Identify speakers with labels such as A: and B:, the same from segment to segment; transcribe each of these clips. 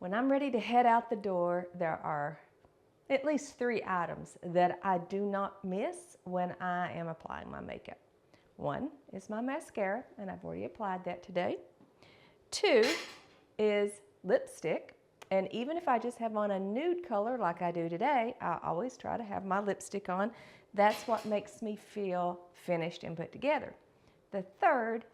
A: When I'm ready to head out the door, there are at least 3 items that I do not miss when I am applying my makeup. One is my mascara, and I've already applied that today. 2 is lipstick, and even if I just have on a nude color like I do today, I always try to have my lipstick on. That's what makes me feel finished and put together. The third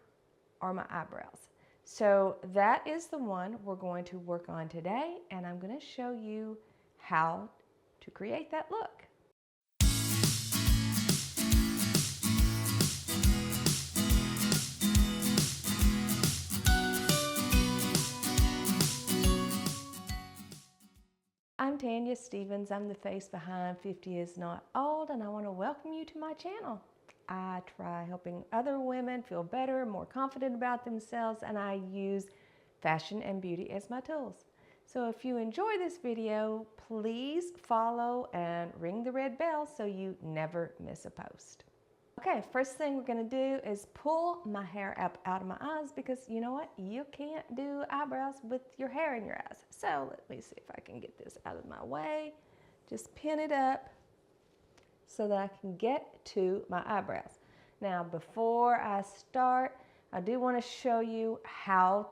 A: are my eyebrows. So that is the one we're going to work on today, and I'm going to show you how to create that look. I'm Tania Stevens. I'm the face behind 50 is Not Old, and I want to welcome you to my channel. I try helping other women feel better, more confident about themselves, and I use fashion and beauty as my tools. So if you enjoy this video, please follow and ring the red bell so you never miss a post. Okay, first thing we're going to do is pull my hair up out of my eyes, because you know what? You can't do eyebrows with your hair in your eyes. So let me see if I can get this out of my way. Just pin it up so that I can get to my eyebrows. Now, before I start, I do want to show you how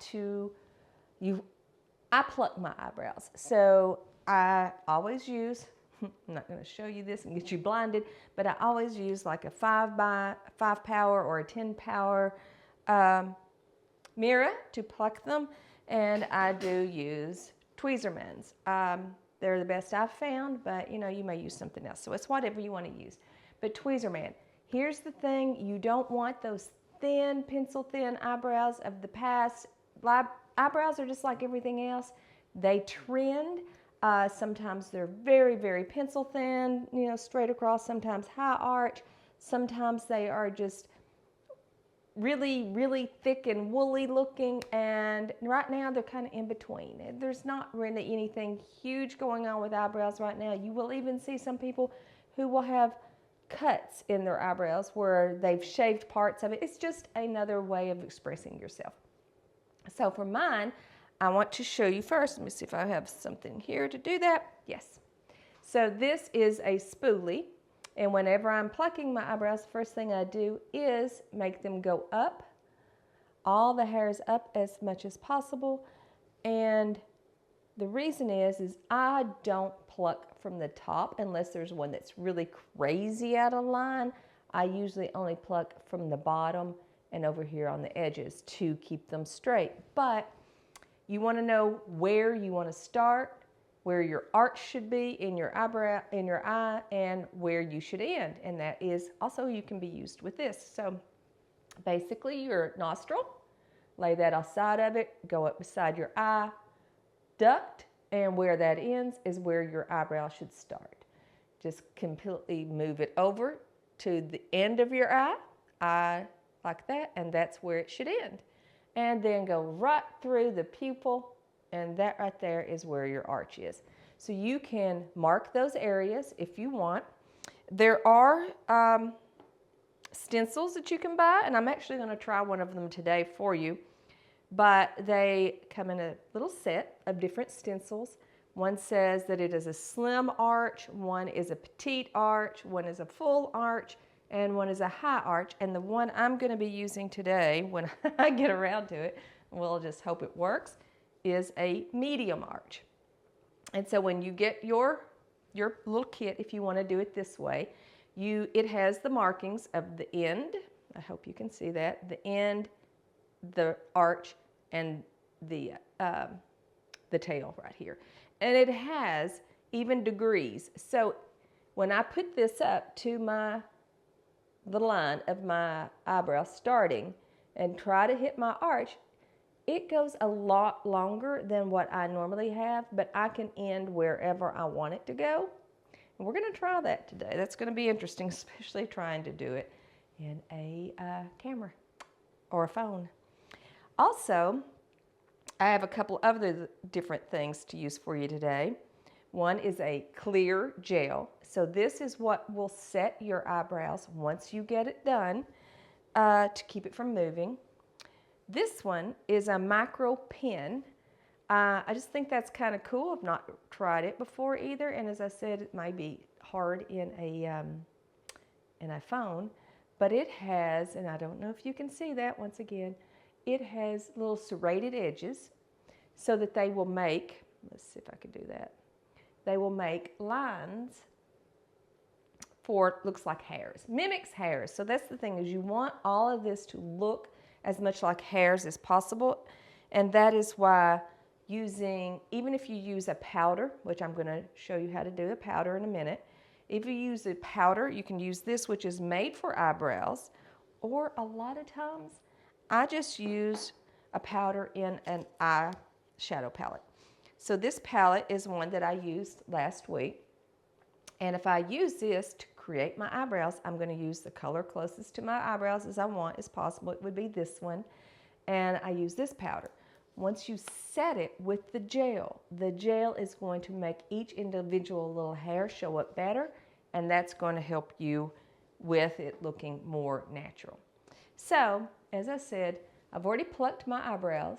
A: I pluck my eyebrows. So I always use, I'm not going to show you this and get you blinded, but I always use like a 5 power or a 10 power mirror to pluck them. And I do use Tweezermans. They're the best I've found, but you know, you may use something else. So it's whatever you want to use. But Tweezerman, here's the thing. You don't want those thin, pencil thin eyebrows of the past. Eyebrows are just like everything else. They trend. Sometimes they're very, very pencil thin, you know, straight across, sometimes high arch. Sometimes they are just really, really thick and woolly looking, and right now they're kind of in between. There's not really anything huge going on with eyebrows right now. You will even see some people who will have cuts in their eyebrows where they've shaved parts of it. It's just another way of expressing yourself. So for mine, I want to show you first. Let me see if I have something here to do that. Yes. So this is a spoolie. And whenever I'm plucking my eyebrows, the first thing I do is make them go up, all the hairs up as much as possible. And the reason is I don't pluck from the top unless there's one that's really crazy out of line. I usually only pluck from the bottom and over here on the edges to keep them straight. But you want to know where you want to start, where your arch should be in your eyebrow, in your eye, and where you should end. And that is also, you can be used with this. So basically your nostril, lay that outside of it, go up beside your eye duct, and where that ends is where your eyebrow should start. Just completely move it over to the end of your eye like that, and that's where it should end. And then go right through the pupil, and that right there is where your arch is. So you can mark those areas if you want. There are stencils that you can buy, and I'm actually going to try one of them today for you. But they come in a little set of different stencils. One says that it is a slim arch, one is a petite arch, one is a full arch, and one is a high arch. And the one I'm going to be using today, when I get around to it, we'll just hope it works, is a medium arch. And so when you get your little kit, if you want to do it this way, it has the markings of the end. I hope you can see that. The end, the arch, and the tail right here. And it has even degrees. So when I put this up to the line of my eyebrow starting and try to hit my arch, it goes a lot longer than what I normally have, but I can end wherever I want it to go. And we're going to try that today. That's going to be interesting, especially trying to do it in a camera or a phone. Also, I have a couple other different things to use for you today. One is a clear gel. So this is what will set your eyebrows once you get it done to keep it from moving. This one is a micro pen. I just think that's kind of cool. I've not tried it before either, and as I said, it might be hard in a phone, but it has, and I don't know if you can see that once again, it has little serrated edges so that they will make, let's see if I can do that, they will make lines for, looks like hairs, mimics hairs. So that's the thing, is you want all of this to look as much like hairs as possible, and that is why using, even if you use a powder, which I'm going to show you how to do a powder in a minute, if you use a powder, you can use this, which is made for eyebrows, or a lot of times I just use a powder in an eyeshadow palette. So this palette is one that I used last week, and if I use this to create my eyebrows, I'm going to use the color closest to my eyebrows as I want as possible. It would be this one, and I use this powder. Once you set it with the gel is going to make each individual little hair show up better, and that's going to help you with it looking more natural. So, as I said, I've already plucked my eyebrows.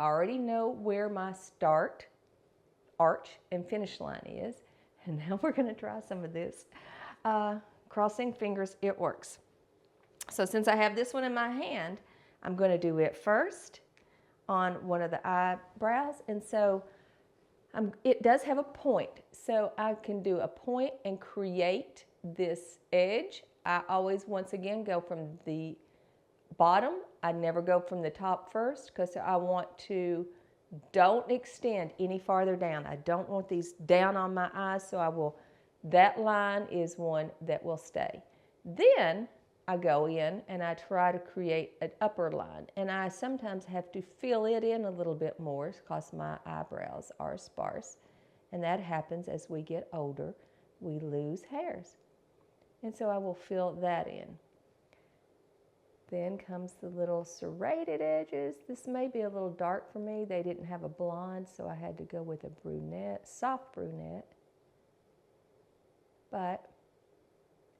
A: I already know where my start, arch, and finish line is. And now we're going to try some of this. Crossing fingers, it works. So since I have this one in my hand, I'm going to do it first on one of the eyebrows, and so it does have a point, so I can do a point and create this edge. I always, once again, go from the bottom. I never go from the top first, because I want to, don't extend any farther down. I don't want these down on my eyes, so that line is one that will stay. Then I go in and I try to create an upper line, and I sometimes have to fill it in a little bit more because my eyebrows are sparse, and that happens as we get older. We lose hairs, and so I will fill that in. Then comes the little serrated edges. This may be a little dark for me. They didn't have a blonde, so I had to go with a brunette, soft brunette. But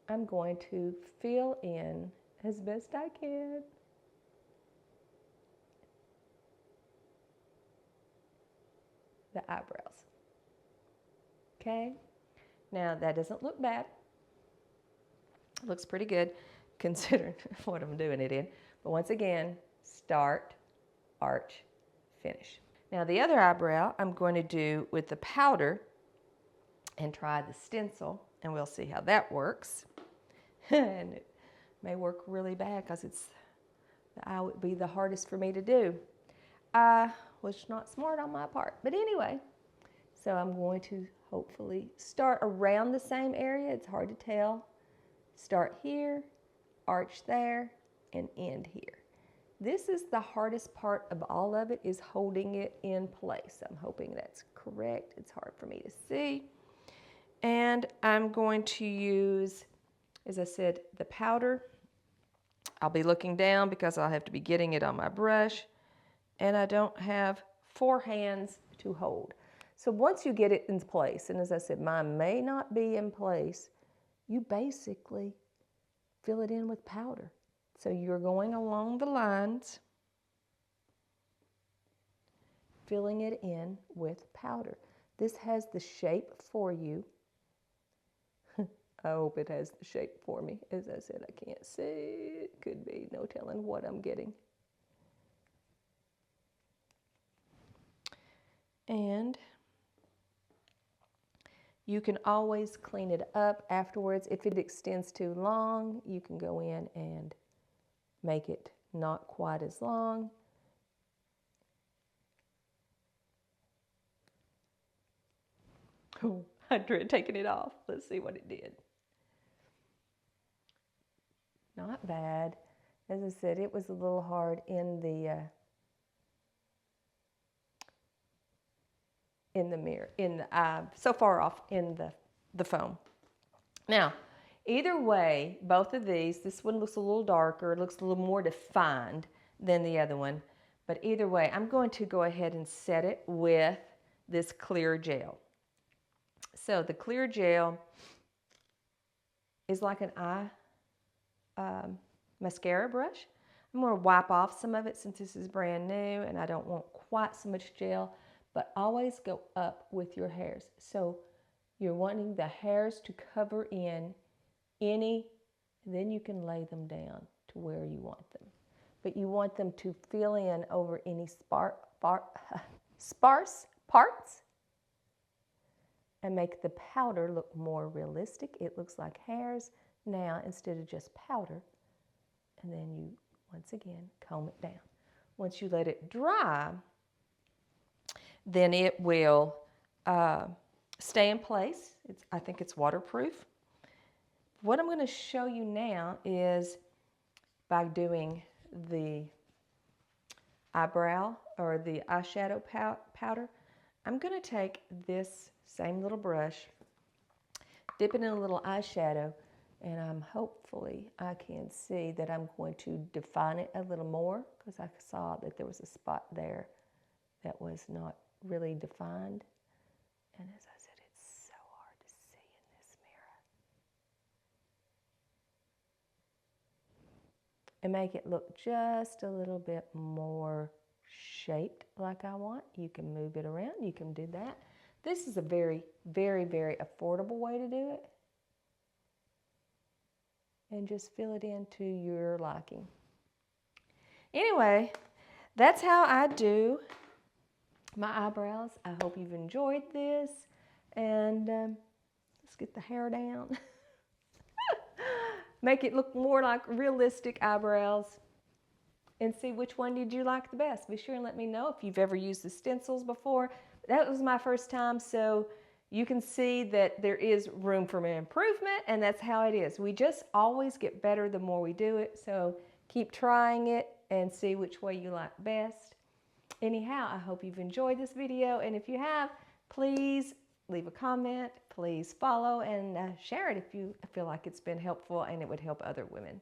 A: I'm going to fill in as best I can. The eyebrows. Okay? Now that doesn't look bad. It looks pretty good considering what I'm doing it in. But once again, start, arch, finish. Now the other eyebrow I'm going to do with the powder and try the stencil, and we'll see how that works. And it may work really bad because the eye would be the hardest for me to do. Was not smart on my part, but anyway, so I'm going to hopefully start around the same area. It's hard to tell. Start here, arch there, and end here. This is the hardest part of all of it, is holding it in place. I'm hoping that's correct. It's hard for me to see. And I'm going to use, as I said, the powder. I'll be looking down because I'll have to be getting it on my brush, and I don't have 4 hands to hold. So once you get it in place, and as I said, mine may not be in place, you basically fill it in with powder. So you're going along the lines, filling it in with powder. This has the shape for you. I hope it has the shape for me. As I said, I can't see. It could be no telling what I'm getting. And you can always clean it up afterwards. If it extends too long, you can go in and make it not quite as long. Oh, I tried taking it off. Let's see what it did. Not bad. As I said, it was a little hard in the mirror, so far off in the foam. Now, either way, both of these, this one looks a little darker, looks a little more defined than the other one, but either way, I'm going to go ahead and set it with this clear gel. So the clear gel is like an eye mascara brush. I'm going to wipe off some of it since this is brand new and I don't want quite so much gel, but always go up with your hairs. So you're wanting the hairs to cover in any, then you can lay them down to where you want them. But you want them to fill in over any sparse parts and make the powder look more realistic. It looks like hairs now instead of just powder. And then you, once again, comb it down. Once you let it dry, then it will stay in place. I think it's waterproof. What I'm going to show you now is by doing the eyebrow or the eyeshadow powder. I'm going to take this same little brush, dip it in a little eyeshadow, and hopefully I can see that I'm going to define it a little more, because I saw that there was a spot there that was not really defined. And as I said, it's so hard to see in this mirror. And make it look just a little bit more shaped like I want. You can move it around, you can do that. This is a very, very, very affordable way to do it. And just fill it into your liking. Anyway, that's how I do my eyebrows. I hope you've enjoyed this. And let's get the hair down. Make it look more like realistic eyebrows. And see which one did you like the best. Be sure and let me know if you've ever used the stencils before. That was my first time, so you can see that there is room for improvement, and that's how it is. We just always get better the more we do it, so keep trying it and see which way you like best. Anyhow, I hope you've enjoyed this video, and if you have, please leave a comment, please follow, and share it if you feel like it's been helpful and it would help other women.